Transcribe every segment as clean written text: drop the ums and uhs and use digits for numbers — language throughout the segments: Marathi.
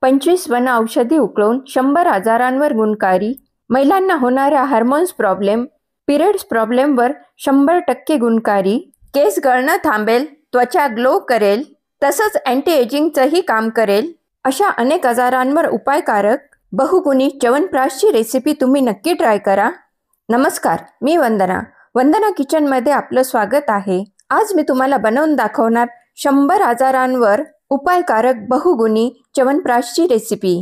25 वन औषधी उकळून 100 आजारांवर गुणकारी, महिलांना होणाऱ्या हार्मोन्स प्रॉब्लेम, पिरियड्स प्रॉब्लेमवर 100% गुणकारी, केस गळणं थांबेल, त्वचा ग्लो करेल, तसंच अँटी एजिंगचंही काम करेल, अशा अनेक आजारांवर उपायकारक बहुगुणी च्यवनप्राशची रेसिपी तुम्ही नक्की ट्राय करा। नमस्कार, मी वंदना किचनमध्ये आपलं स्वागत आहे। आज मी तुम्हाला बनवून दाखवणार 100 आजारांवर उपायकारक बहुगुणी च्यवनप्राशची रेसिपी।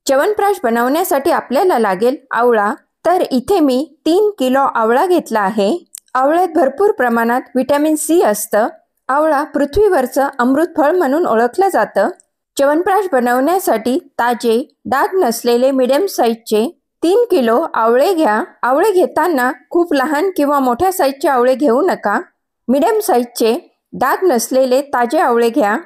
च्यवनप्राश बनवण्यासाठी आपल्याला लागेल आवळा। तर इथे मी 3 किलो आवळा घेतला आहे। आवळ्यात भरपूर प्रमाणात व्हिटॅमिन सी असतं। आवळा पृथ्वीवरचं अमृत फळ म्हणून ओळखलं जातं। च्यवनप्राश बनवण्यासाठी ताजे डाग नसलेले मीडियम साईजचे 3 किलो आवळे घ्या। आवळे घेताना खूप लहान किंवा मोठ्या साईजचे आवळे घेऊ नका। मीडियम साईजचे डाग नसलेले ताजे आवळे घ्या।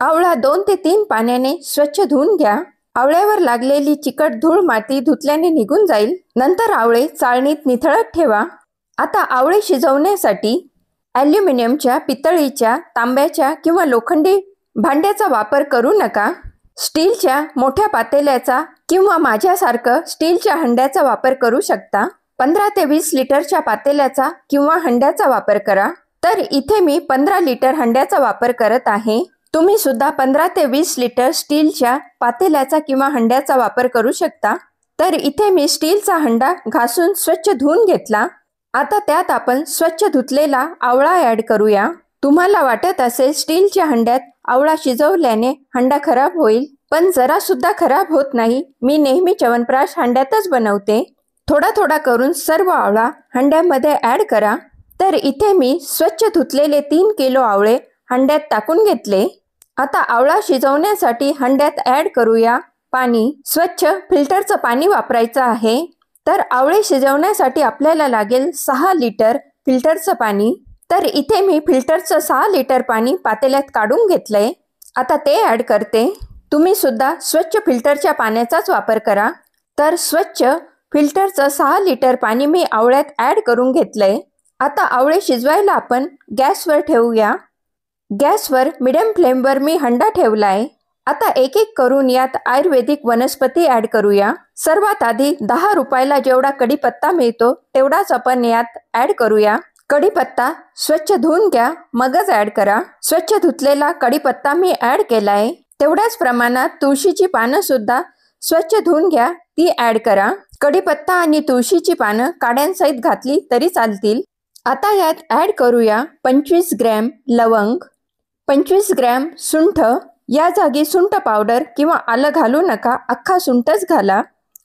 आवळा 2 ते 3 पाण्याने स्वच्छ धुवून घ्या। आवळ्यावर लागलेली चिकट धूळ माती धुतल्याने निघून जाईल। नंतर आवळे चाळणीत निथळत ठेवा। आता आवळे शिजवण्यासाठी ॲल्युमिनियमच्या, पितळीच्या, तांब्याच्या किंवा लोखंडी भांड्याचा वापर करू नका। स्टीलच्या मोठ्या पातेल्याचा किंवा माझ्यासारखं स्टीलच्या हंड्याचा वापर करू शकता। 15 ते 20 लिटरच्या पातेल्याचा किंवा हंड्याचा वापर करा। तर इथे मी 15 लिटर हंड्याचा वापर करत आहे। तुम्ही सुद्धा 15 ते 20 लिटर स्टीलच्या पातेल्याचा किंवा हंड्याचा वापर करू शकता। तर इथे मी स्टीलचा हंडा घासून स्वच्छ धुवून घेतला। आता त्यात आपण स्वच्छ धुतलेला आवळा ॲड करूया। तुम्हाला वाटत असेल स्टीलच्या हंड्यात आवळा शिजवल्याने हंडा खराब होईल, पण जरा सुद्धा खराब होत नाही। मी नेहमी च्यवनप्राश हंड्यातच बनवते। थोडा थोडा करून सर्व आवळा हंड्यामध्ये ॲड करा। तर इथे मी स्वच्छ धुतलेले 3 किलो आवळे हंड्यात टाकून घेतले। आता आवळा शिजवण्यासाठी हंड्यात ॲड करूया पाणी। स्वच्छ फिल्टरचं पाणी वापरायचं आहे। तर आवळे शिजवण्यासाठी आपल्याला लागेल 6 लिटर फिल्टरचं पाणी। तर इथे मी फिल्टरचं 6 लिटर पाणी पातेल्यात काढून घेतलंय। आता ते ॲड करते। तुम्ही सुद्धा स्वच्छ फिल्टरच्या पाण्याचाच वापर करा। तर स्वच्छ फिल्टरचं 6 लिटर पाणी मी आवळ्यात ॲड करून घेतलंय। आता आवळे शिजवायला आपण गॅसवर ठेवूया। गॅसवर मिडियम फ्लेमवर मी हंडा ठेवलाय। आता एक एक करून यात आयुर्वेदिक वनस्पती ॲड करूया। सर्वात आधी 10 रुपयाला जेवढा कढीपत्ता मिळतो तेवढाच आपण यात ॲड करूया। कढीपत्ता स्वच्छ धुवून घ्या, मगच ॲड करा। स्वच्छ धुतलेला कढीपत्ता मी ॲड केलाय। तेवढ्याच प्रमाणात तुळशीची पानं सुद्धा स्वच्छ धुवून घ्या, ती ॲड करा। कढीपत्ता आणि तुळशीची पानं काड्यांसहित घातली तरी चालतील। आता यात ॲड करूया 25 ग्रॅम लवंग, 25 ग्रॅम सुंठ। या जागी सुंठ पावडर किंवा आलं घालू नका, अख्खा सुंठच घाला।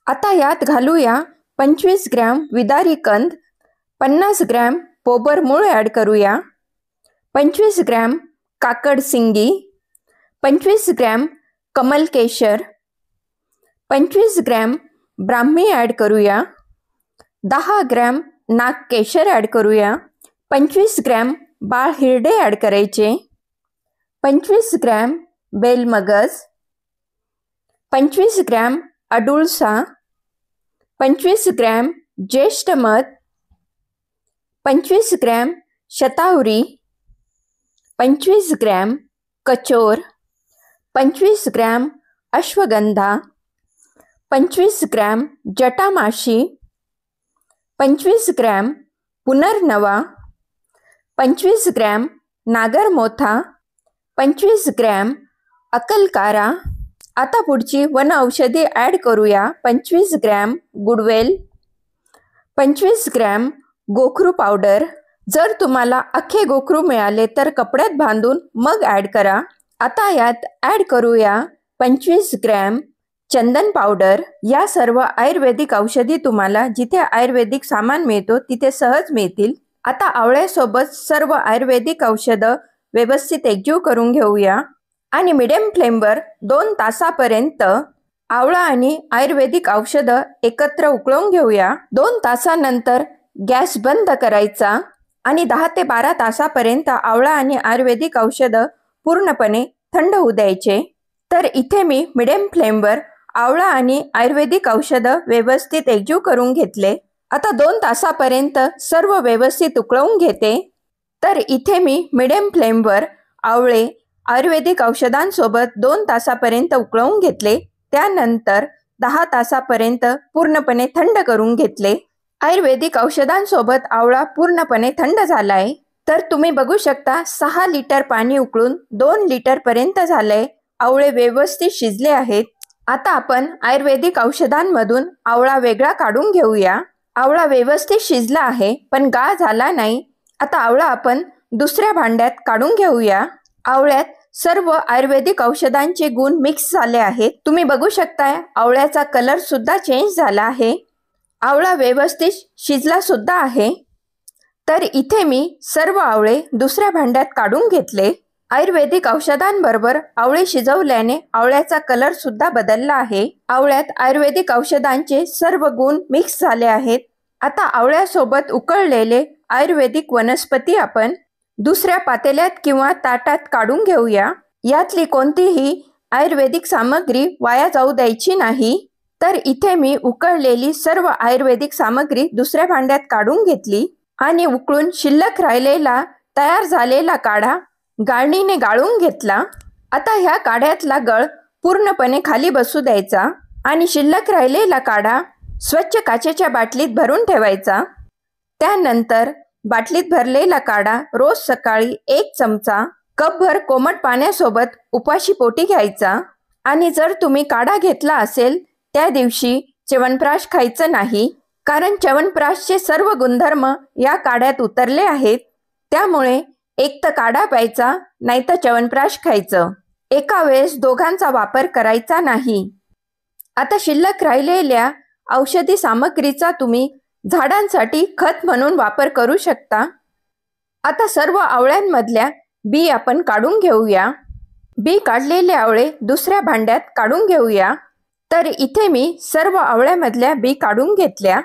आता यात घालूया 25 ग्रॅम विदारी कंद, 50 ग्रॅम पोबर मूळ ॲड करूया, 25 ग्रॅम काकड सिंगी, 25 ग्रॅम कमल केशर, 25 ग्रॅम ब्राह्मी ॲड करूया, 10 ग्रॅम नाग केशर ॲड करूया, 25 ग्रॅम बाळ हिरडे ॲड करायचे, 25 ग्रॅम बेलमगज, 25 ग्रॅम अडुळसा, 25 ग्रॅम ज्येष्ठ मध, 25 ग्रॅम शतावरी, 25 ग्रॅम कचोर, 25 ग्रॅम अश्वगंधा, 25 ग्रॅम जटामाशी, 25 ग्रॅम पुनर्नवा, 25 ग्रॅम नागरमोथा, 25 ग्रॅम अकलकारा। आता पुढची वन औषधी ॲड करूया। 25 ग्रॅम गुडवेल, 25 ग्रॅम गोखरू पावडर। जर तुम्हाला अख्खे गोखरू मिळाले तर कपड्यात बांधून मग ॲड करा। आता यात ॲड करूया 25 ग्रॅम चंदन पावडर। या सर्व आयुर्वेदिक औषधी तुम्हाला जिथे आयुर्वेदिक सामान मिळतो तिथे सहज मिळतील। आता आवळ्यासोबत सर्व आयुर्वेदिक औषधं व्यवस्थित एकजीव करून घेऊया आणि मिडियम फ्लेमवर 2 तासापर्यंत आवळा आणि आयुर्वेदिक औषधं एकत्र उकळून घेऊया। 2 तासानंतर गॅस बंद करायचा आणि 10 ते 12 तासापर्यंत आवळा आणि आयुर्वेदिक औषधं पूर्णपणे थंड होऊ द्यायचे। तर इथे मी मिडियम फ्लेमवर आवळा आणि आयुर्वेदिक औषधं व्यवस्थित एकजीव करून घेतले। आता 2 तासापर्यंत सर्व व्यवस्थित उकळवून घेते। तर इथे मी मिडियम फ्लेमवर आवळे आयुर्वेदिक औषधांसोबत 2 तासापर्यंत उकळवून घेतले। त्यानंतर 10 तासापर्यंत पूर्णपणे थंड करून घेतले। आयुर्वेदिक औषधांसोबत आवळा पूर्णपणे थंड झालाय। तर तुम्ही बघू शकता 6 लिटर पाणी उकळून 2 लिटर पर्यंत झालंय। आवळे व्यवस्थित शिजले आहेत। आता आपण आयुर्वेदिक औषधांमधून आवळा वेगळा काढून घेऊया। आवळा व्यवस्थित शिजला आहे पण गाळ झाला नाही। आता आवळा आपण दुसऱ्या भांड्यात काढून घेऊया। आवळ्यात सर्व आयुर्वेदिक औषधांचे गुण मिक्स झाले आहेत। तुम्ही बघू शकताय आवळ्याचा कलर सुद्धा चेंज झाला आहे। आवळा व्यवस्थित शिजला सुद्धा आहे। तर इथे मी सर्व आवळे दुसऱ्या भांड्यात काढून घेतले। आयुर्वेदिक औषधांबरोबर आवळे शिजवल्याने आवळ्याचा कलर सुद्धा बदलला आहे। आवळ्यात आयुर्वेदिक औषधांचे सर्व गुण मिक्स झाले आहेत। आता आवळ्यासोबत उकळलेले आयुर्वेदिक वनस्पती आपण दुसऱ्या पातेल्यात किंवा ताटात काढून घेऊया। यातली कोणतीही आयुर्वेदिक सामग्री वाया जाऊ द्यायची नाही। तर इथे मी उकळलेली सर्व आयुर्वेदिक सामग्री दुसऱ्या भांड्यात काढून घेतली आणि उकळून शिल्लक राहिलेला तयार झालेला काढा गाळणीने गाळून घेतला। आता ह्या काढ्यातला गळ पूर्णपणे खाली बसू द्यायचा आणि शिल्लक राहिलेला काढा स्वच्छ काचेच्या बाटलीत भरून ठेवायचा। त्यानंतर बाटलीत भरलेला काढा रोज सकाळी 1 चमचा कपभर कोमट पाण्यासोबत उपाशी पोटी घ्यायचा। आणि जर तुम्ही काढा घेतला असेल त्या दिवशी च्यवनप्राश खायचं नाही, कारण च्यवनप्राशचे सर्व गुणधर्म या काढ्यात उतरले आहेत। त्यामुळे एक तर काढा प्यायचा नाही तर च्यवनप्राश खायचं। एका वेळेस दोघांचा वापर करायचा नाही। आता शिल्लक राहिलेल्या औषधी सामग्रीचा तुम्ही झाडांसाठी खत म्हणून वापर करू शकता। आता सर्व आवळ्यांमधल्या बी आपण काढून घेऊया। बी काढलेले आवळे दुसऱ्या भांड्यात काढून घेऊया। तर इथे मी सर्व आवळ्यामधल्या बी काढून घेतल्या।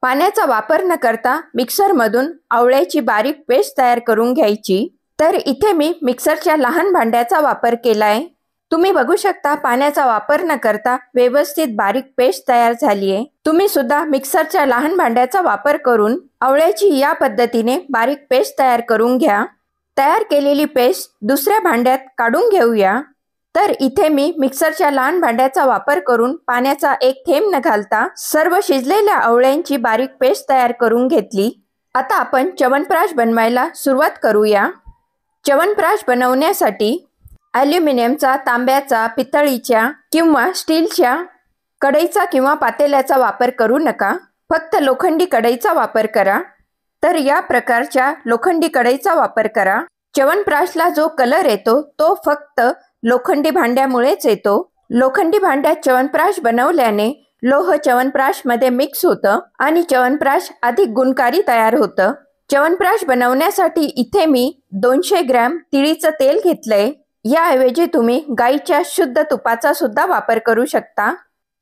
पाण्याचा वापर न करता मिक्सरमधून आवळ्याची बारीक पेस्ट तयार करून घ्यायची। तर इथे मी मिक्सरच्या लहान भांड्याचा वापर केलाय। तुम्ही बघू शकता पाण्याचा वापर न करता व्यवस्थित बारीक पेस्ट तयार झाली आहे। तुम्ही सुद्धा मिक्सरच्या लहान भांड्याचा वापर करून आवळ्याची या पद्धतीने बारीक पेस्ट तयार करून घ्या। तयार केलेली पेस्ट दुसऱ्या भांड्यात काढून घेऊया। तर इथे मी मिक्सरच्या लहान भांड्याचा वापर करून पाण्याचा एक थेंब न घालता सर्व शिजलेल्या आवळ्यांची बारीक पेस्ट तयार करून घेतली। आता आपण च्यवनप्राश बनवायला सुरुवात करूया। च्यवनप्राश बनवण्यासाठी ॲल्युमिनियमचा, तांब्याचा, पितळीच्या किंवा स्टीलच्या कढईचा किंवा पातेल्याचा वापर करू नका। फक्त लोखंडी कढईचा वापर करा। तर या प्रकारच्या लोखंडी कढईचा वापर करा। च्यवनप्राशला जो कलर येतो तो फक्त लोखंडी भांड्यामुळेच येतो। लोखंडी भांड्यात च्यवनप्राश बनवल्याने लोह च्यवनप्राश मध्ये मिक्स होतं आणि च्यवनप्राश अधिक गुणकारी तयार होतं। च्यवनप्राश बनवण्यासाठी इथे मी 200 ग्रॅम तिळीचं तेल घेतलंय। याऐवजी तुम्ही गाईच्या शुद्ध तुपाचा सुद्धा वापर करू शकता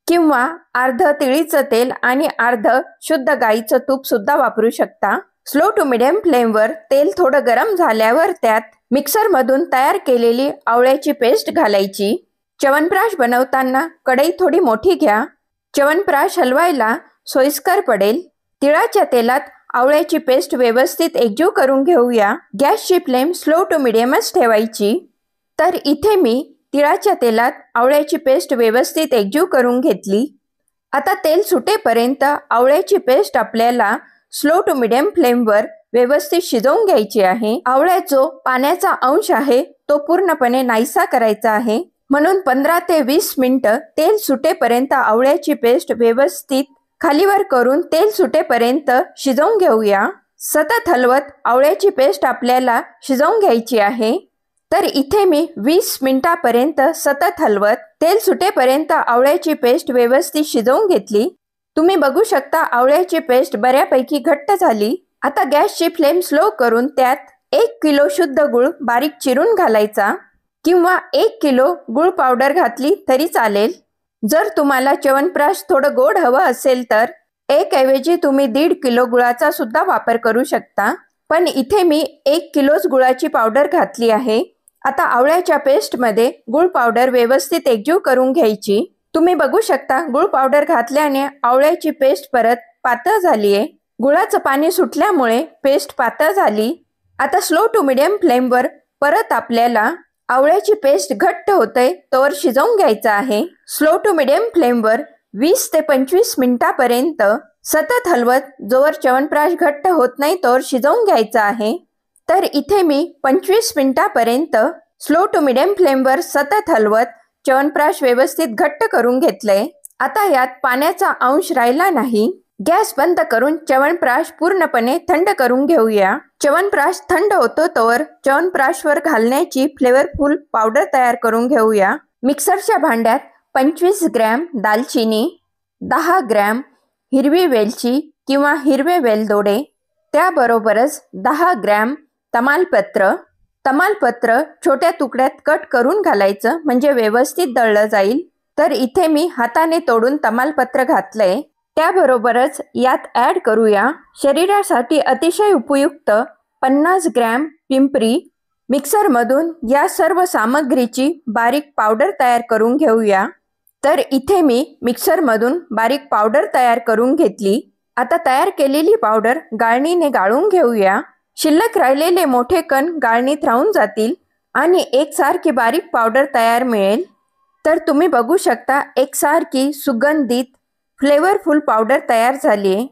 किंवा अर्ध तिळीचं तेल आणि अर्ध शुद्ध गाईचं तूप सुद्धा वापरू शकता। स्लो टू मीडियम फ्लेमवर तेल थोडं गरम झाल्यावर त्यात मिक्सरमधून तयार केलेली आवळ्याची पेस्ट घालायची। च्यवनप्राश बनवताना कढई थोडी मोठी घ्या। च्यवनप्राश हलवायला सोयीस्कर पडेल। तिळाच्या तेलात आवळ्याची पेस्ट व्यवस्थित एकजीव करून घेऊया। गॅसची फ्लेम स्लो टू मीडियमच ठेवायची। तर इथे मी तिळाच्या तेलात आवळ्याची पेस्ट व्यवस्थित एकजीव करून घेतली। आता तेल सुटेपर्यंत आवळ्याची पेस्ट आपल्याला स्लो टू मीडियम फ्लेमवर व्यवस्थित शिजवून घ्यायची आहे। आवळ्यात जो पाण्याचा अंश आहे तो पूर्णपणे नाहीसा करायचा आहे। म्हणून 15 ते 20 मिनिटं तेल सुटेपर्यंत आवळ्याची पेस्ट व्यवस्थित खालीवर करून तेल सुटेपर्यंत शिजवून घेऊया। सतत हलवत आवळ्याची पेस्ट आपल्याला शिजवून घ्यायची आहे। तर इथे मी 20 मिनिटापर्यंत सतत हलवत तेल सुटेपर्यंत आवळ्याची पेस्ट व्यवस्थित शिजवून घेतली। तुम्ही बघू शकता आवळ्याची पेस्ट बऱ्यापैकी घट्ट झाली। आता गॅसची फ्लेम स्लो करून त्यात 1 किलो शुद्ध गूळ बारीक चिरून घालायचा किंवा 1 किलो गूळ पावडर घातली तरी चालेल। जर तुम्हाला च्यवनप्राश थोडं गोड हवं असेल तर 1 ऐवजी तुम्ही 1.5 किलो गुळाचा सुद्धा वापर करू शकता। पण इथे मी 1 किलोच गुळाची पावडर घातली आहे। आता आवळ्याच्या पेस्टमध्ये गूळ पावडर व्यवस्थित एकजीव करून घ्यायची। तुम्ही बघू शकता गूळ पावडर घातल्याने आवळ्याची पेस्ट परत पातळ झाली आहे। गुळाचं पाणी सुटल्यामुळे पेस्ट पातळ झाली। आता स्लो टू मीडियम फ्लेमवर परत आपल्याला आवळ्याची पेस्ट घट्ट होते तोवर शिजवून घ्यायचं आहे। स्लो टू मिडियम फ्लेमवर 20 ते 25 मिनिटापर्यंत सतत हलवत जोवर च्यवनप्राश घट्ट होत नाही तोवर शिजवून घ्यायचं आहे। तर इथे मी 25 मिनिटापर्यंत स्लो टू मिडियम फ्लेमवर सतत हलवत च्यवनप्राश व्यवस्थित घट्ट करून घेतलंय। आता यात पाण्याचा अंश राहिला नाही। गॅस बंद करून च्यवनप्राश पूर्णपणे थंड करून घेऊया। च्यवनप्राश थंड होतो तोवर च्यवनप्राशवर घालण्याची फ्लेवरफुल पावडर तयार करून घेऊया। मिक्सरच्या भांड्यात 25 ग्रॅम दालचिनी, 10 ग्रॅम हिरवी वेलची किंवा हिरवे वेलदोडे, त्याबरोबरच 10 ग्रॅम तमालपत्र छोट्या तुकड्यात कट करून घालायचं म्हणजे व्यवस्थित दळलं जाईल। तर इथे मी हाताने तोडून तमालपत्र घातलंय। त्याबरोबरच यात ॲड करूया शरीरासाठी अतिशय उपयुक्त 50 ग्रॅम पिंपरी। मिक्सरमधून या सर्व सामग्रीची बारीक पावडर तयार करून घेऊया। तर इथे मी मिक्सरमधून बारीक पावडर तयार करून घेतली। आता तयार केलेली पावडर गाळणीने गाळून घेऊया। शिल्लक राहिलेले मोठे कण गाळणीत राहून जातील आणि एकसारखी बारीक पावडर तयार मिळेल। तर तुम्ही बघू शकता एकसारखी सुगंधित फ्लेवरफुल पावडर तयार झाली आहे।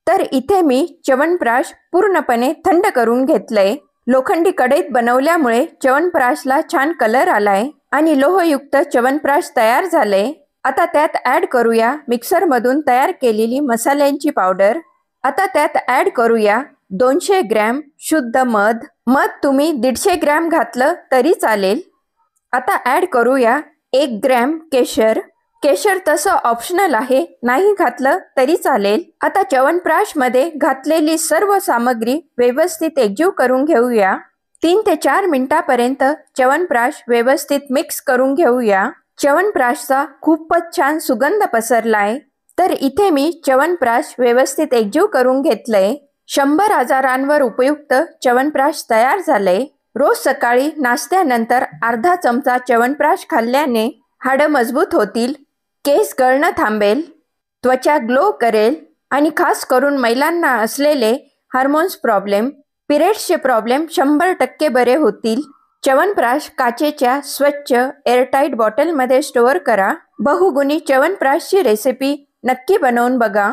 तर इथे मी च्यवनप्राश पूर्णपणे थंड करून घेतलंय। लोखंडी कढईत बनवल्यामुळे च्यवनप्राशला छान कलर आलाय आणि लोहयुक्त च्यवनप्राश तयार झाले। आता त्यात ॲड करूया मिक्सरमधून तयार केलेली मसाल्यांची पावडर। आता त्यात ॲड करूया 200 ग्रॅम शुद्ध मध तुम्ही 150 ग्रॅम घातलं तरी चालेल। आता ॲड करूया 1 ग्रॅम केशर तसं ऑप्शनल आहे, नाही घातलं तरी चालेल। आता च्यवनप्राश मध्ये घातलेली सर्व सामग्री व्यवस्थित एकजीव करून घेऊया। 3 ते 4 मिनिटापर्यंत च्यवनप्राश व्यवस्थित मिक्स करून घेऊया। च्यवनप्राशचा खूपच छान सुगंध पसरलाय। तर इथे मी च्यवनप्राश व्यवस्थित एकजीव करून घेतलंय। 100 आजारांवर उपयुक्त च्यवनप्राश तयार झालंय। रोज सकाळी नाश्त्यानंतर अर्धा चमचा च्यवनप्राश खाल्ल्याने हाडं मजबूत होतील, केस गळणं थांबेल, त्वचा ग्लो करेल आणि खास करून महिलांना असलेले हार्मोन्स प्रॉब्लेम, पिरियड्सचे प्रॉब्लेम 100% बरे होतील। च्यवनप्राश काचेच्या स्वच्छ एअरटाईट बॉटलमध्ये स्टोअर करा। बहुगुणी च्यवनप्राशची रेसिपी नक्की बनवून बघा।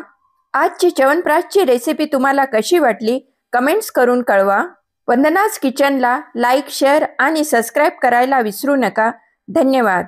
आजची च्यवनप्राशची रेसिपी तुम्हाला कशी वाटली कमेंट्स करून कळवा। वंदनाज किचनला लाईक, शेअर आणि सबस्क्राईब करायला विसरू नका। धन्यवाद।